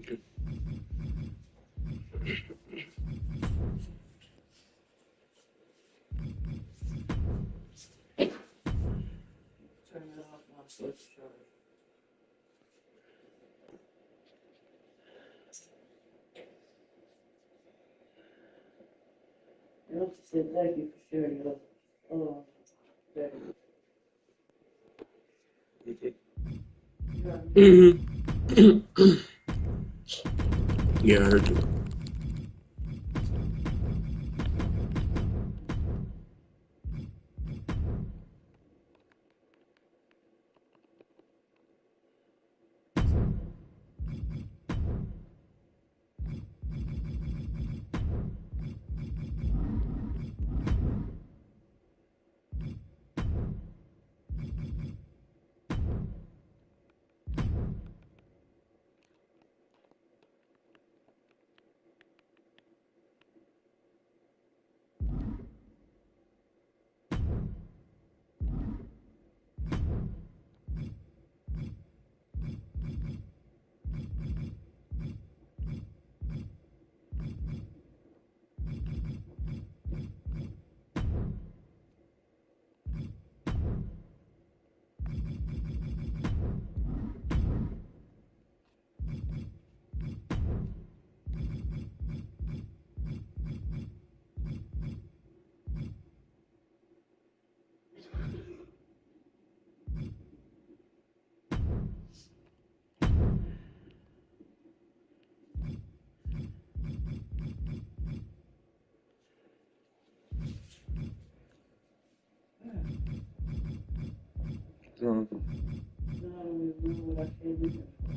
Turn it off now so it's charged. I also said thank you for sharing your better. Yeah, I heard you. Now we do what I came in here for.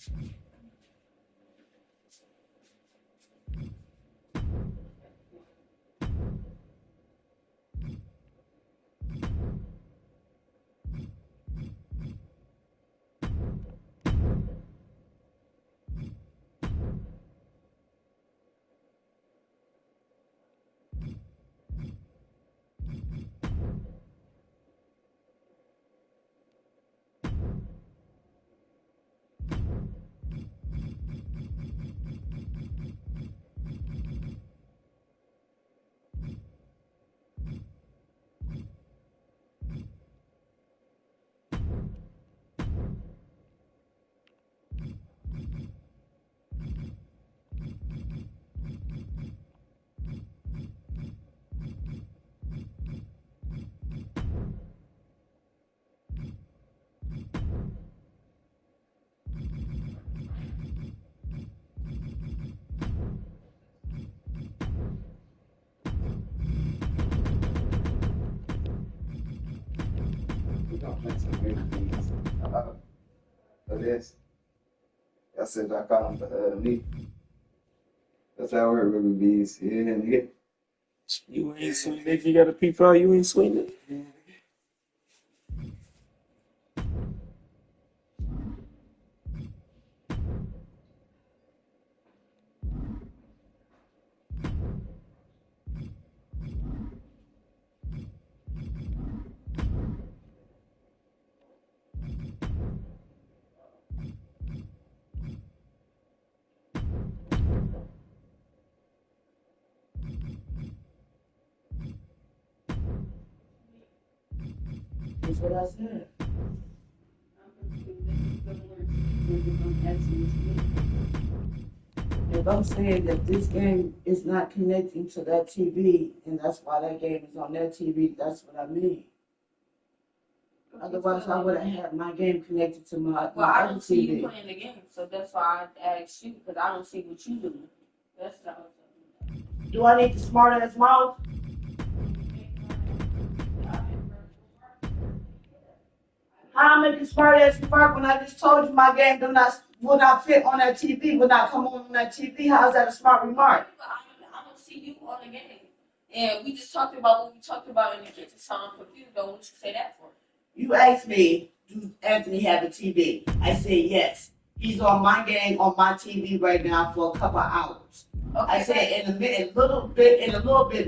We're gonna play some good beats. Of this. I said I call him me. That's how we're really beats. Yeah, nigga. You ain't seen it. You got a P5, you ain't seen it. That's what I said. If I'm saying that this game is not connecting to that TV, and that's why that game is on that TV, that's what I mean. Otherwise, I would have had my game connected to my Well, my I other don't see you TV. playing the game, so that's why I asked you, because I don't see what you do. That's not. Do I need the smart ass mouse? How I make a smart ass remark when I just told you my game will not fit on that TV, will not come on that TV? How's that a smart remark? I don't see you on the game. And we just talked about what we talked about in the kitchen, so I'm confused on what you say that for. You asked me, do Anthony have a TV? I said yes. He's on my game on my TV right now for a couple of hours. Okay, I said in a little bit,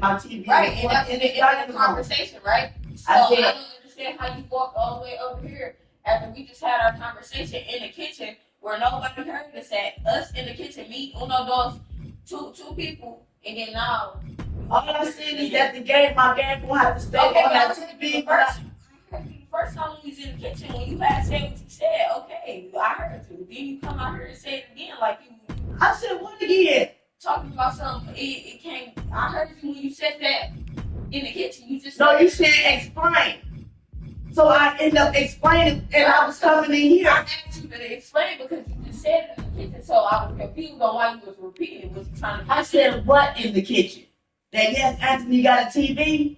my TV right, is and that's in the conversation, right? So I said, I don't understand how you walked all the way over here after we just had our conversation in the kitchen where nobody heard us at. Us in the kitchen, me, uno, dos, two people, and then now. All I'm saying is that my game will have to stay Okay, on but I that heard TV. you first time when you was in the kitchen when you had said what you said. Okay, I heard you. Then you come out here and say it again like you. I said what again? Talking about something. It came. I heard you when you said that in the kitchen. You just. No, you said explain. So I ended up explaining, and I was coming in here. I asked you to explain because you just said it in the kitchen, so I was confused on why you was repeating. Was you trying to? I said what in the kitchen? That yes, Anthony got a TV.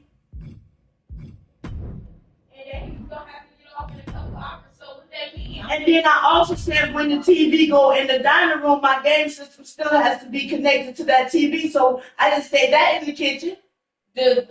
And then I also said when the TV go in the dining room, my game system still has to be connected to that TV. So I didn't say that in the kitchen. And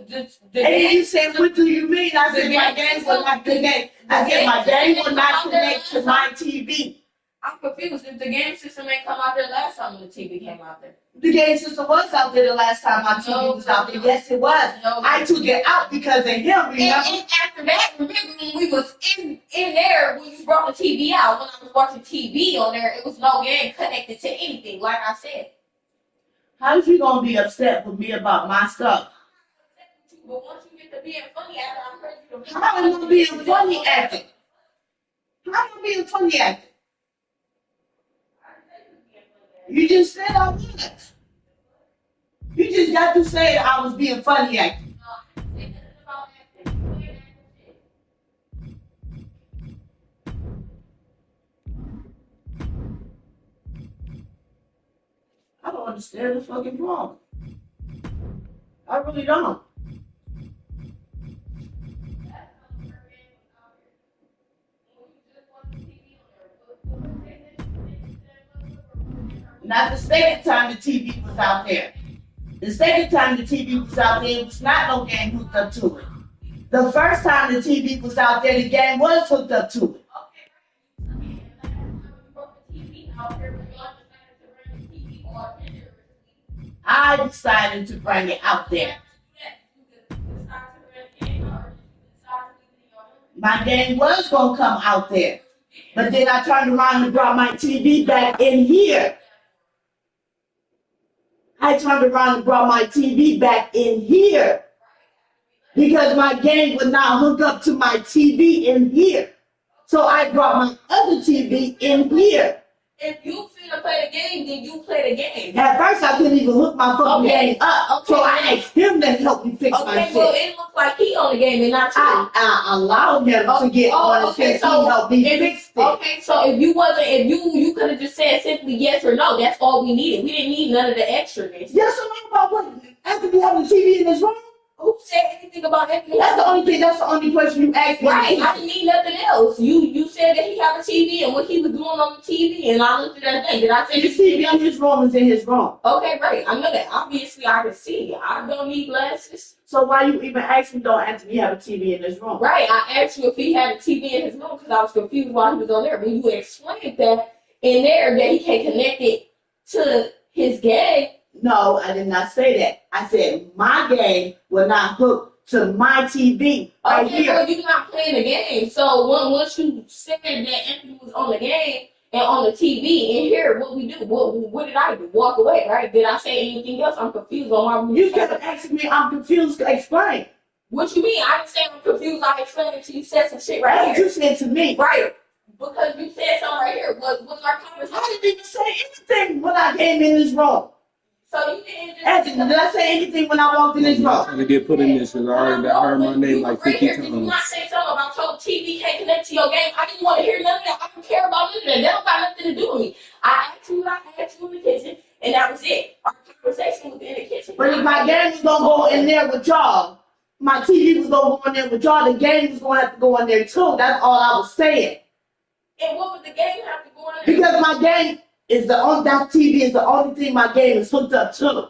then you said, what do you mean? I said my game will not connect. I said my game will not connect to my TV. I'm confused. If the game system ain't come out there last time when the TV came out there. The game system was out there the last time my TV was out there. Yes, it was. I took it out because of him, remember? And after that, remember when we was in there, when you brought the TV out, when I was watching TV on there, it was no game connected to anything, like I said. How's you going to be upset with me about my stuff? But once you get to being funny acting, I heard you. How am I being funny acting? How am I being funny acting? You just said I was. You just got to say I was being funny acting. I don't understand the fucking problem. I really don't. Not the second time the TV was out there. The second time the TV was out there, it was not no game hooked up to it. The first time the TV was out there, the game was hooked up to it. I decided to bring it out there. My game was gonna come out there. But then I turned around and brought my TV back in here. I turned around and brought my TV back in here. Because my game would not hook up to my TV in here. So I brought my other TV in here. If you finna play the game, then you play the game. At first, I couldn't even hook my fucking game up. So I asked him to help me fix my shit. Well, it looks like he on the game and not you. I allowed him to get on and he helped me fix it. Okay, so if you could have just said simply yes or no. That's all we needed. We didn't need none of the extraness. Yes or no about what? Anthony having a TV in his room? Who said anything about Anthony? That's the only thing. That's the only question you asked me. Right. I didn't need nothing else. You said that he had a TV and what he was doing on the TV, and I looked at that thing. Did I say his TV in his room is in his room? Okay, right. I know that. Obviously, I can see. I don't need glasses. So why you even ask me, don't Anthony have a TV in his room? Right. I asked you if he had a TV in his room because I was confused why he was on there. But you explained that in there that he can connect it to his game. No, I did not say that. I said my game will not hook to my TV right okay, here. So you're not playing the game. So once you said that Anthony was on the game and on the TV in here, what we do? What did I do? Walk away, right? Did I say anything else? I'm confused on why you kept asking me. I'm confused. Explain. What you mean? I didn't say I'm confused. I explained it to you. Said some shit right here. You said to me, right? Because you said something right here. Was our conversation? I didn't even say anything when I came in this room. So you didn't just Anthony, did I say anything when I walked in this room? I'm trying to get put in this because I already heard my name like 50 times. Did you not say something about your TV can't connect to your game? I didn't want to hear none of that. I don't care about none of that. That don't got nothing to do with me. I asked you what I asked you in the kitchen, and that was it. Our conversation was in the kitchen. But if my game was going to go in there with y'all, my TV was going to go in there with y'all, the game was going to have to go in there too. That's all I was saying. And what would the game have to go in there? Because my game is that TV is the only thing my game is hooked up to.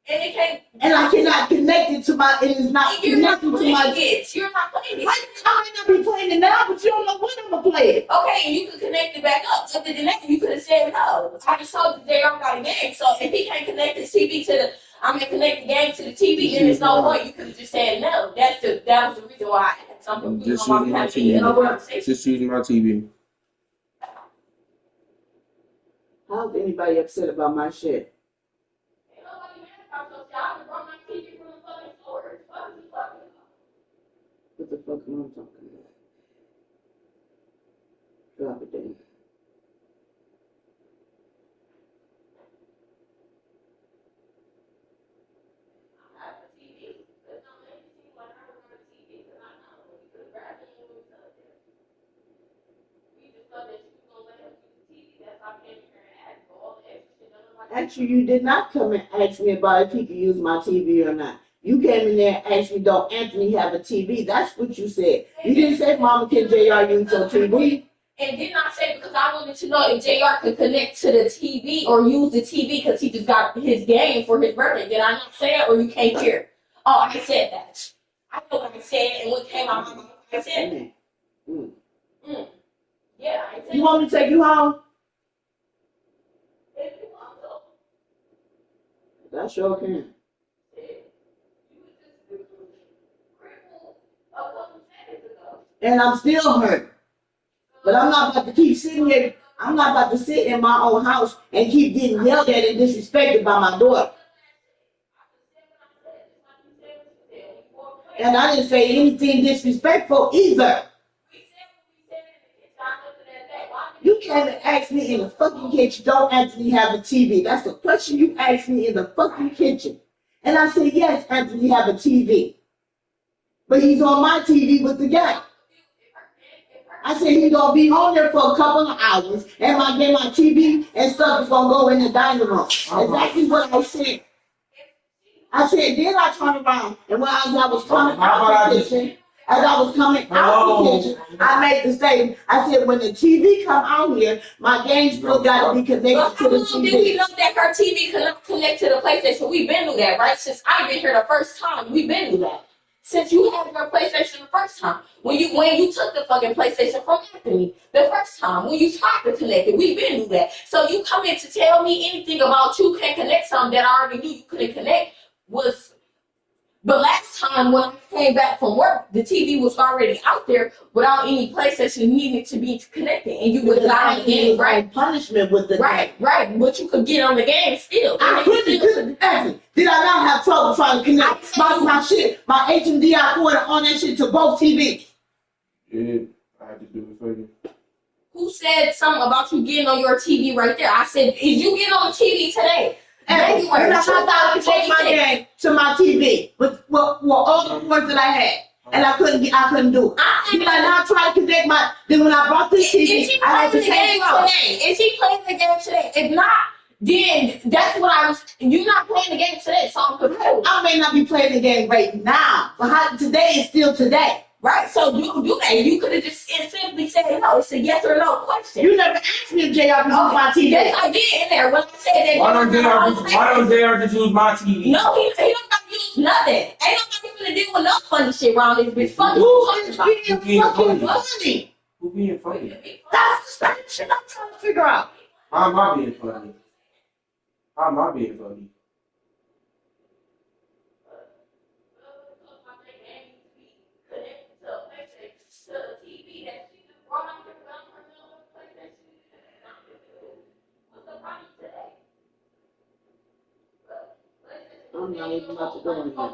And it can't. And I cannot connect it to my. It is not connected to my. You're not playing it. I might not be playing it now, but you don't know when I'm gonna play it. Okay, and you can connect it back up. Other than that, you could have said no. I just told you JR got a game, so if he can't connect his TV to the, connect the game to the TV, then there's no point. You could have just said no. That was the reason why I had something. Just using my TV. Just using my TV. How's anybody upset about my shit? What the fuck am I talking about? Drop it down. Actually, you did not come and ask me about if he could use my TV or not. You came in there and asked me, don't Anthony have a TV? That's what you said. You didn't say, Mama, can JR use your TV? And did not say because I wanted to know if JR could connect to the TV or use the TV because he just got his game for his birthday. Did I not say it or you can't hear? Oh, I said that. I know what I said and what came out of my mouth. I said that. Yeah, I said. You want me to take you home? If you want to. I sure can. And I'm still hurt. But I'm not about to keep sitting here. I'm not about to sit in my own house and keep getting yelled at and disrespected by my daughter. And I didn't say anything disrespectful either. You came and asked me in the fucking kitchen, don't Anthony have a TV? That's the question you asked me in the fucking kitchen. And I said, yes, Anthony have a TV. But he's on my TV with the game. I said he's going to be on there for a couple of hours, and my TV and stuff is going to go in the dining room. Exactly what I said. I said, then I turned around, and when I was coming out of the kitchen, as I was coming out the kitchen, I made the statement. I said, when the TV come out here, my game still got to be connected to the How long did we TV. know that her TV connect to the PlayStation? We've been through that, right? Since I've been here the first time, we've been through that. Since you had your PlayStation the first time, when you took the fucking PlayStation from Anthony the first time, when you tried to connect it, we've been through that. So you come in to tell me anything about you can't connect something that I already knew you couldn't connect was. The last time when I came back from work, the TV was already out there without any PlayStation needing to be connected, and you would got on the game, right? Punishment with the Right, but you could get on the game still. I couldn't. Did I not have trouble trying to connect my shit, my HMDI cord on that shit to both TVs? Yeah, I had to do it for you. Who said something about you getting on your TV right there? I said, is you getting on the TV today? And I thought I could take my game to my TV with all the cords that I had, and I couldn't do it. Did I not try to connect my? Then when I bought this TV, I had to take it out. Is he playing the game today? If not, then that's what I was. You're not playing the game today, so I'm confused. I may not be playing the game right now, but today is still today. Right, so you do that. You could have just simply said no. It's a yes or no question. You never asked me if JR could use my TV. Yes, I did in there when I said that. Why don't JR just use my TV? No, he don't got to use nothing. Ain't nobody gonna deal with no funny shit around this bitch. Fuck Who is being fucking funny? Who being funny? That's the same shit I'm trying to figure out. How am I being funny? How am I being funny? I'm not even about to go in there.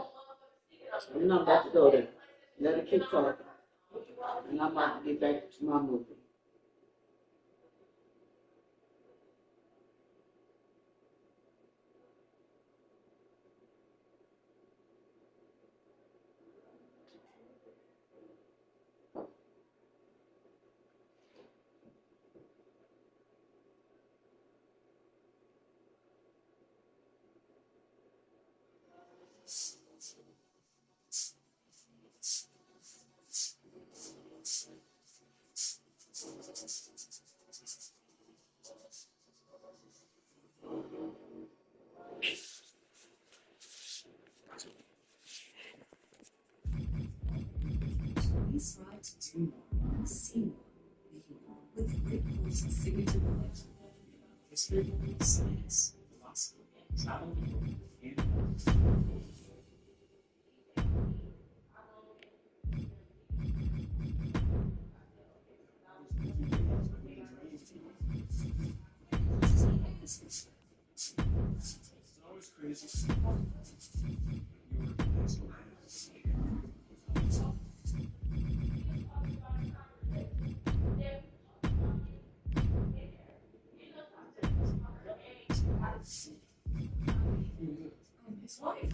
I'm not about to go there. Let her keep talking. And I'm about to get back to my movie. Please write to do more, see more, making more with the great course of signature collection. History, science, philosophy, travel, and it's always crazy. His wife.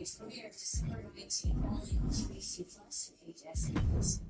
Premiered December 19, only on ABC Plus and HSN Plus.